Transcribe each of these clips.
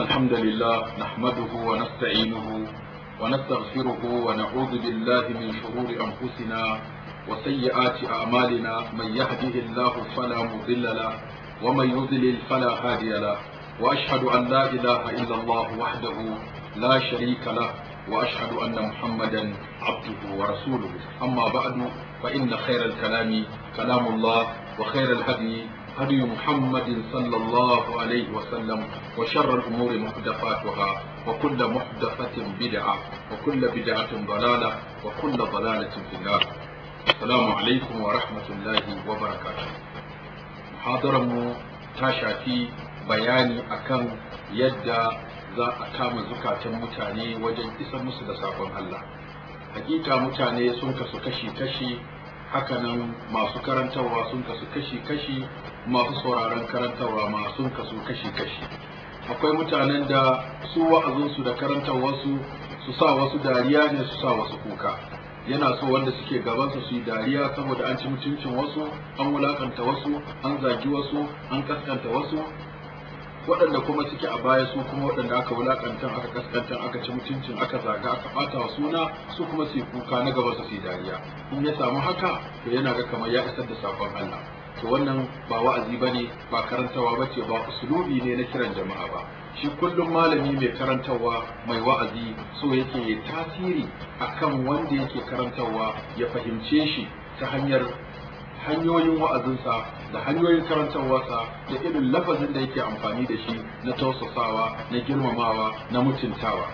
الحمد لله نحمده ونستعينه ونستغفره ونعوذ بالله من شرور أنفسنا وسيئات أعمالنا. من يهده الله فلا مضل له ومن يضلل فلا هادي له، وأشهد أن لا إله إلا الله وحده لا شريك له، وأشهد أن محمدا عبده ورسوله. أما بعد، فإن خير الكلام كلام الله، وخير الهدي هدي محمد صلى الله عليه وسلم، وشر الأمور محدثاتها، وكل محدثة بدعة، وكل بدعة ضلالة، وكل ضلالة في النار. السلام عليكم ورحمة الله وبركاته. محاضرة تشافي bayani akan yadda za a kama zukatan mutane wajen isar musu da sakon Allah. Hakika mutane sun kasu kashi-kashi, hakanan masu karantarwa sun kasu kashi-kashi, masu sauraron karantarwa ma sun kasu kashi-kashi. Akwai mutanen da su wa'azinsu da karantarwarsu su sa wasu dariya ne, su sa wasu kuka. Yana so wanda suke gabansa su yi dariya saboda an ci mutuncin wasu, an wulakanta wasu, an zagi wasu, an kaskanta wasu. Waɗanda kuma suke a baya su kuma waɗanda aka wulakantar, aka kaskantar, aka ci mutuncin, aka zaga, aka ɓata wa suna, su kuma su yi kuka na gaba su yi dariya. In ya samu haka, to yana ga kamar ya isar da sakon Allah. To wannan ba wa'azi bane, ba karantawa bace, ba usulubi ne na kiran jama'a ba. Shi kullum malami mai karantarwa, mai wa'azi, so yake yi tasiri akan wanda yake karantarwa, ya fahimce shi ta hanyoyin wa'azinsa da hanyoyin karantarwarsa da irin lafazin da yake amfani da shi na tausasawa, na girmamawa, na mutuntawa.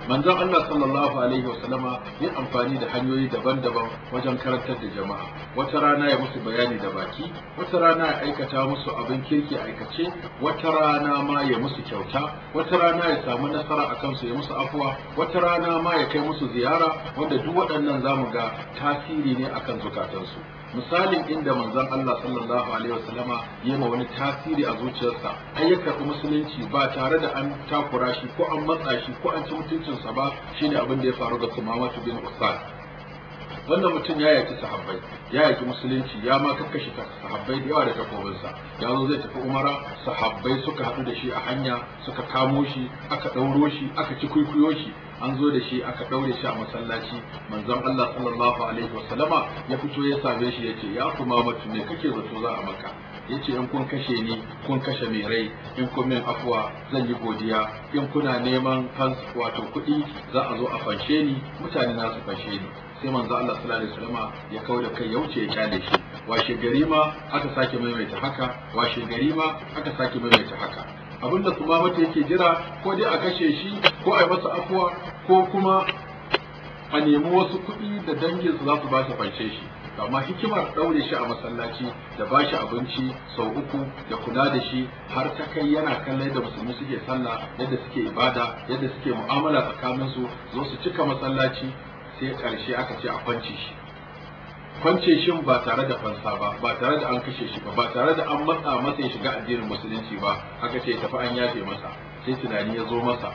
Manzon Allah sallallahu alaihi wasallama ya amfani da hanyoyi daban-daban wajen karantar da jama'a. Wata rana ya musu bayani da baki, wata rana ya aikata musu abin kirki aikace, wata rana ma ya musu kyauta, wata rana ya samu nasara a kansu ya musu afuwa, wata rana ma ya kai musu ziyara, wanda duk waɗannan zamu ga tasiri ne akan zukatansu. Misalin inda manzon Allah sallallahu alaihi wasallama ya ma wani tasiri a zuciyarsa, ai ya karɓi musulunci ba tare da an takura shi ko an matsa shi ko an ci mutuncinsa ba, shine abin da ya faru ga Sumamatu bin Usad. Wannan mutum ya yaki sahabbai, ya yaki musulunci, ya ma kakkashe sahabbai da yawa da takobinsa. Ya zo zai tafi umara, sahabbai suka haɗu da shi a hanya, suka kamo shi, aka ɗauro shi, aka ci kwaikwayo shi. An zo da shi aka ɗaure shi a masallaci. Manzon Allah sallallahu alaihi wasallama ya fito ya same shi ya ce, ya Sumamatu, me kake zato za a maka? Yace in kun kashe ni kun kashe mai rai, in kun min afuwa zan yi godiya, in kuna neman wato kuɗi za a zo a fanshe ni, mutane na su fanshe ni. Sai manzo Allah sallallahu alaihi wasallam ya kauda kai ya wuce ya kyale shi. Washe gari ma aka sake maimaita haka, washe gari ma aka sake maimaita haka. Abinda Sumamatu yake jira, ko dai a kashe shi ko a yi masa afuwa, ko kuma a nemi wasu kuɗi da danginsu za su ba shi fanshe shi. Amma hikimar ɗaure shi a masallaci da ba shi abinci sau uku da kula da shi har ta kai yana kallon yadda musulmi suke sallah, yadda suke ibada, yadda suke mu'amala tsakaninsu, zo su cika masallaci. Sai ƙarshe aka ce a kwance shi. Kwance shin ba tare da fansa ba, ba tare da an kashe shi ba, ba tare da an matsa masa ya shiga addinin musulunci ba, aka ce tafi an yafe masa. Sai tunani ya zo masa,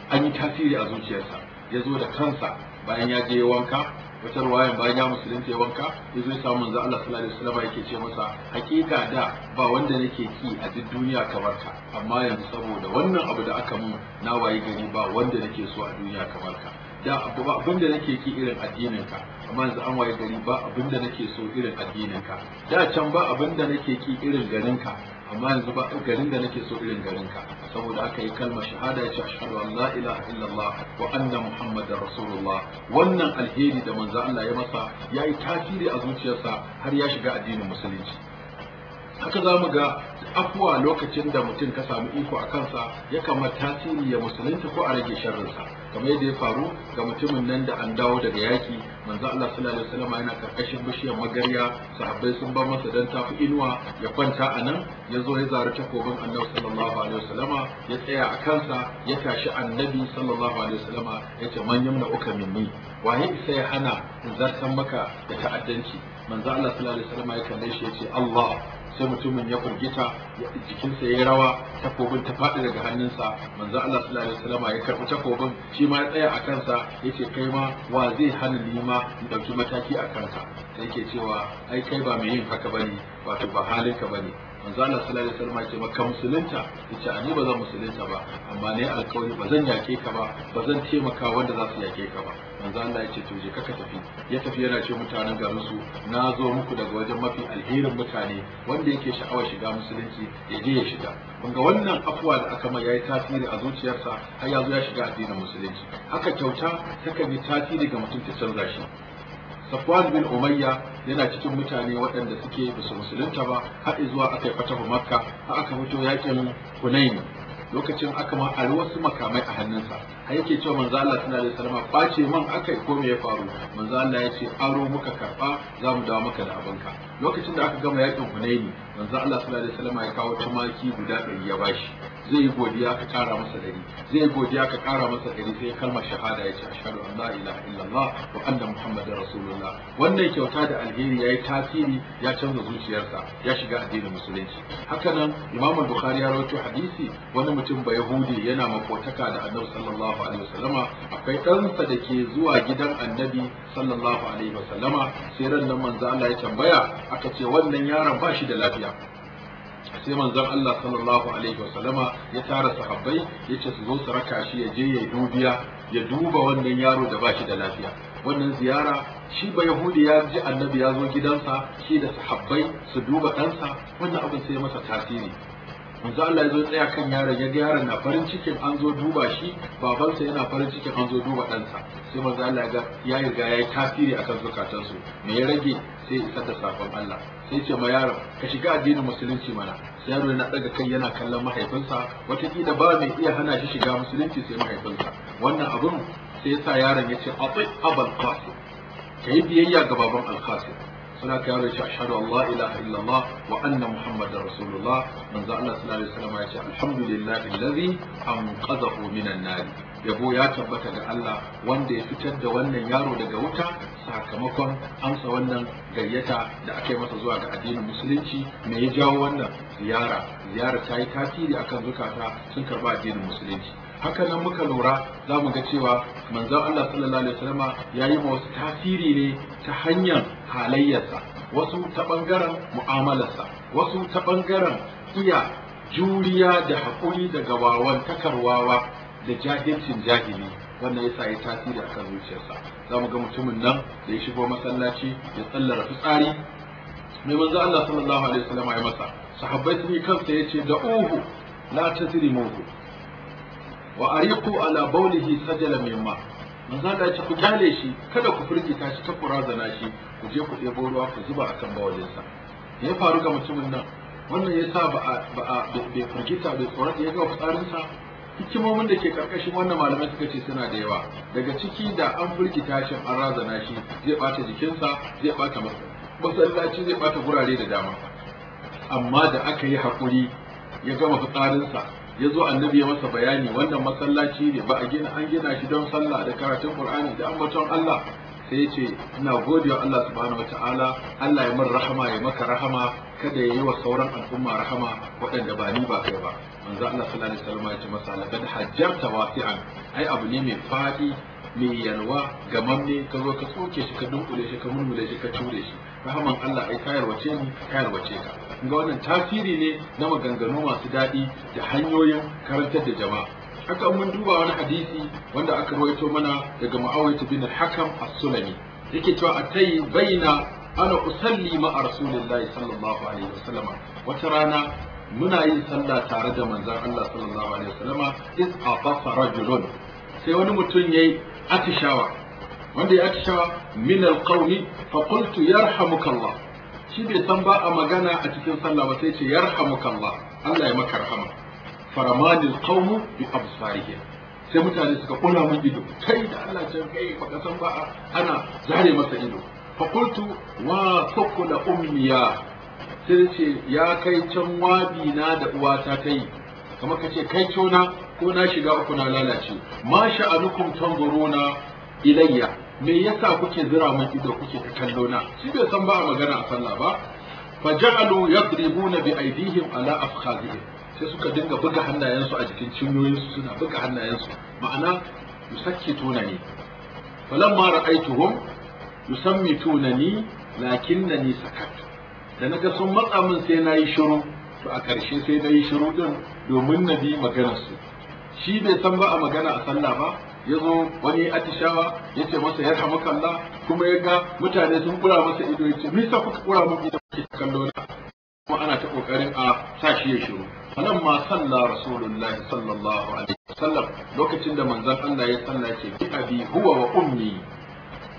an yi tasiri a zuciyarsa, ya zo da kansa bayan ya je wanka. Wata ruwayan bayan ya musulunta ya wanka, ya zo ya samu manzo Allah sallallahu alaihi wasallam yake ce masa, hakika da ba wanda nake ki a duk duniya kamar ka, amma yanzu saboda wannan abu da aka mun na wayi gari ba wanda nake so a duniya kamar ka. Da abu ba abin da nake ki irin addinin ka, amma yanzu an waye gari ba abin da nake so irin addinin ka. Da can ba abin da nake ki irin garin ka, amma yanzu ba garin da nake so irin garin ka. Saboda aka yi kalmar shahada ya ce ashhadu an la ilaha illallah wa anna muhammadar rasulullah. Wannan alheri da manzo Allah ya masa ya yi tasiri a zuciyarsa har ya shiga addinin musulunci. Haka za mu ga afuwa lokacin da mutum ka samu iko a kansa ya kamata tasiri ya musulunta ko a rage sharrinsa, kamar yadda ya faru ga mutumin nan da an dawo daga yaki. Manzo Allah sallallahu alaihi wasallam yana karkashin bishiyar magarya, sahabbai sun bar masa dan tafi inuwa ya kwanta a nan. Ya zo ya zari takobin annabi sallallahu alaihi wasallama, ya tsaya a kansa, ya tashi annabi sallallahu alaihi wasallama ya ce man yamna uka minni, waye sai ya hana in zartan maka da ta'addanci? Manzo Allah sallallahu alaihi wasallama ya kalle shi ya ce Allah. Sai mutumin ya firgita, jikinsa ya yi rawa, takobin ta faɗi daga hannunsa. Manzo Allah sallallahu alaihi wasallam ya karɓi takobin, shi ma ya tsaya a kansa, yace kai ma wa zai hana ni ma in ɗauki mataki a kanka? Sai yake cewa ai kai ba mai yin haka bane, wato ba halinka bane. manzo Allah sallallahu alaihi wasallam ya ce maka musulunta, yace a ni ba zan musulunta ba, amma ne alƙawari ba zan yake ka ba zan taimaka wanda za su yake ka ba. manzo Allah ya ce to je ka tafi. Ya tafi yana ce mutanen garin su na zo muku daga wajen mafi alherin mutane, wanda yake sha'awar shiga musulunci ya je ya shiga. kun ga wannan afuwa da aka mai yayi tasiri a zuciyarsa har ya zo ya shiga addinin musulunci. Haka kyauta takan yi tasiri ga mutum ta canza shi. Safwan bin Umayya yana cikin mutane waɗanda suke da su musulunta ba har zuwa aka yi fatahu Makka, har aka fito yakin Hunayn. Lokacin aka ma a wasu makamai a hannunsa, har yake cewa manzo Allah sallallahu alaihi wasallam kwace man akai ko me ya faru. Manzo Allah ya ce aro muka karba za mu dawo maka da abinka. Lokacin da aka gama yakin Hunayn, manzo Allah sallallahu alaihi wasallam ya kawo tumaki guda 100 ya bashi. Zai yi godiya ka kara masa 100, zai yi godiya ka kara masa 100, sai kalmar shahada ya ce ashhadu an la ilaha illallah wa anna muhammadar rasulullah. Wannan kyauta da alheri yayi tasiri, ya canza zuciyarsa, ya shiga addinin musulunci. Hakanan Imam Bukhari ya rawaito hadisi, wani mutum ba Yahudi yana makotaka da Annabi sallallahu alaihi wasallama, akwai ɗansa da ke zuwa gidan Annabi sallallahu alaihi wasallama. Sai ran nan manzo Allah ya tambaya, aka ce wannan yaron ba shi da lafiya. Sai manzon Allah sallallahu alaihi wasallama ya tara sahabbai, yace su zo su raka shi ya je ya duba wannan yaro da ba shi da lafiya. Wannan ziyara shi ba Yahudi ya ji Annabi ya zo gidansa shi da sahabbai su duba ɗansa, wannan abin sai masa tasiri. manzo Allah ya zo tsaya kan yaron, ya ga yaron na farin cikin an zo duba shi, babansa yana farin cikin an zo duba ɗansa. Sai manzo Allah ya riga ya yi tasiri akan zukatansu. Me ya rage? Sai isar da sakon Allah. Sai ce ma yaron ka shiga addinin musulunci mana. Sai yaro yana daga kai yana kallon mahaifinsa, wataƙila ba mai iya hana shi shiga musulunci sai mahaifinsa. Wannan abun sai yasa yaron ya ce ati abul qasim, kai biyayya ga baban al-qasim. suna ka yaro ya ce ashhadu an la ilaha illallah wa anna muhammadar rasulullah. manzo Allah sallallahu alaihi wasallam ya ce alhamdulillahi allazi anqadhahu minan nar. Yabo ya tabbata ga Allah wanda ya fitar da wannan yaro daga wuta sakamakon amsa wannan gayyata da aka yi masa zuwa ga addinin musulunci. Me ya jawo wannan ziyara ta yi tasiri akan zukata sun karba addinin musulunci. Haka nan muka lura za mu ga cewa manzon Allah sallallahu alaihi wasallam ya yi wasu tasiri ne ta hanyar halayyarsa, wasu ta bangaren mu'amalarsa, wasu ta bangaren iya juriya da haƙuri daga wawan takarwawa da jahilcin jahili. Wannan yasa ya tasiri akan zuciyarsa. Za mu ga mutumin nan da ya shigo masallaci ya tsallara fitsari, mai manzon Allah sallallahu alaihi wasallam ya masa, sahabbai sun yi kansa yace da uhu la tasrimuhu wa ariqu ala bawlihi sajala mimma. manzo Allah ya ce ku kyale shi, kada ku firgita shi, ta kurazana shi, ku je ku ɗebo ruwa ku zuba akan bawalinsa. Ya faru ga mutumin nan, wannan yasa bai firgita bai tsorata ya ga fitsarinsa. Hikimomin da ke karkashin wannan malamai suka ce suna da yawa. Daga ciki da an firgita shi an razana shi zai bata jikinsa, zai bata masallaci, zai bata gurare da dama. Amma da aka yi haƙuri ya gama fitsarinsa, ya zo annabi ya masa bayani wannan masallaci ne ba a gina, an gina shi don sallah da karatun Qur'ani da ambaton Allah. Sai ya ce ina godewa Allah subhanahu wataala, Allah ya min rahama ya maka rahama, kada ya yi wa sauran al'umma rahama waɗanda ba ni ba kai ba. Manzo Allah sallallahu alaihi wasallam ya ce masa laqad hajjarta wasi'an, ai abu ne mai fadi mai yalwa gamamme, ka zo ka tsoke shi ka dunkule shi ka mulmule shi ka ture shi. Rahaman Allah ai kayar wace ni kayar wace ka. Ga wannan tasiri ne na maganganu masu daɗi da hanyoyin karantar da jama'a. Haka mun duba wani hadisi wanda aka rawaito mana daga Muawiyah bin al-Hakam as-Sulami, yake cewa atai baina ana usalli ma'a rasulillahi sallallahu alaihi wasallam. Wata rana muna yin sallah tare da manzon Allah sallallahu alaihi wasallam, iz aqasa rajulun, sai wani mutum yayi atishawa, wanda ya atishawa min al-qawmi fa qultu yarhamukallah. Shi bai san ba a magana a cikin sallah ba, sai ce yarhamukallah, Allah ya maka rahama. Faramanil qawmu bi absarihim, sai mutane suka kula mun ido, kai da Allah can kai baka san ba, ana zare masa ido. Fa qultu wa thaqula ummiya, sai ce ya kai can wabi na da uwata ta yi, kamar kace kai cona ko na shiga uku na lalace. Ma sha'anukum tanzuruna ilayya, me yasa kuke zira mun ido kuke ta kallo na? Shi bai san ba a magana a sallah ba. Fa ja'alu yadribuna bi aydihim ala afkhadihim, sai suka dinga buga hannayensu a jikin cinyoyinsu, suna buga hannayensu, ma'ana yusakkituna ni. Falamma ra'aytuhum yusammitunani lakinnani sakattu, da naga sun matsa min sai nayi shiru, to a ƙarshe sai na yi shiru din domin na bi maganarsu. Shi bai san ba a magana a sallah ba, ya zo wani atishawa ya ce masa ya hamu kalla, kuma ya ga mutane sun kura masa ido, ya ce misa kuka kura mun ido ke kallo na, kuma ana ta kokarin a sa shi ya shiru. Anan ma salla rasulullahi sallallahu alaihi wasallam, lokacin da manzon Allah ya salla ya ce bi abi huwa wa ummi,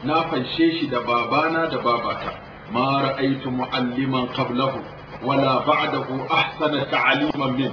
na fanshe shi da babana da babata, ma ra'aytu mu'alliman qablahu wala ba'dahu ahsana ta'aliman min.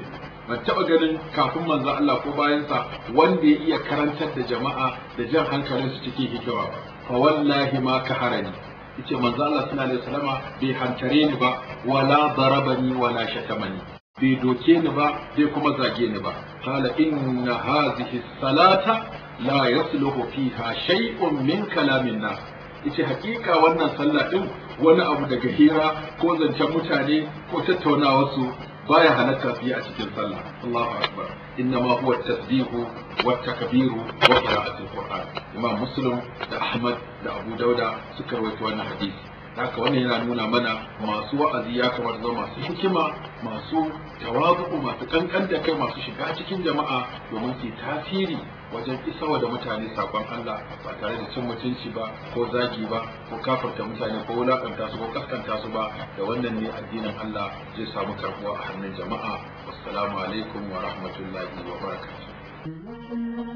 Ban taɓa ganin kafin manzo Allah ko bayansa wanda ya iya karantar da jama'a da jan hankalin su cikin hikima ba. Fa wallahi ma kaharani, yace manzo Allah sallallahu alaihi wasallama bai hantare ni ba, wala darabani wala shatamani, bai doke ni ba bai kuma zage ni ba. Qala inna hadhihi salata la yasluhu fiha shay'un min kalamin nas, yace hakika wannan sallah din wani abu daga hira ko zancen mutane ko tattaunawar su baya halatta fiye a cikin sallah. Allahu akbar. Innama huwa tasbihu wa takbiru wa qira'atul qur'an. Imam Muslim da Ahmad da Abu Dauda suka rawaito wannan hadisi. Haka wannan yana nuna mana masu wa'azi ya kamata zama masu hikima, masu tawazu, masu kankan da kai, masu shiga cikin jama'a domin su tasiri wajen isawa da mutane sakon Allah ba tare da cin mutunci ba ko zagi ba ko kafarta mutane ko wulakanta su ko kaskanta su ba. Da wannan ne addinin Allah zai samu karbuwa a hannun jama'a. Wassalamu alaikum wa rahmatullahi wa barakatuh.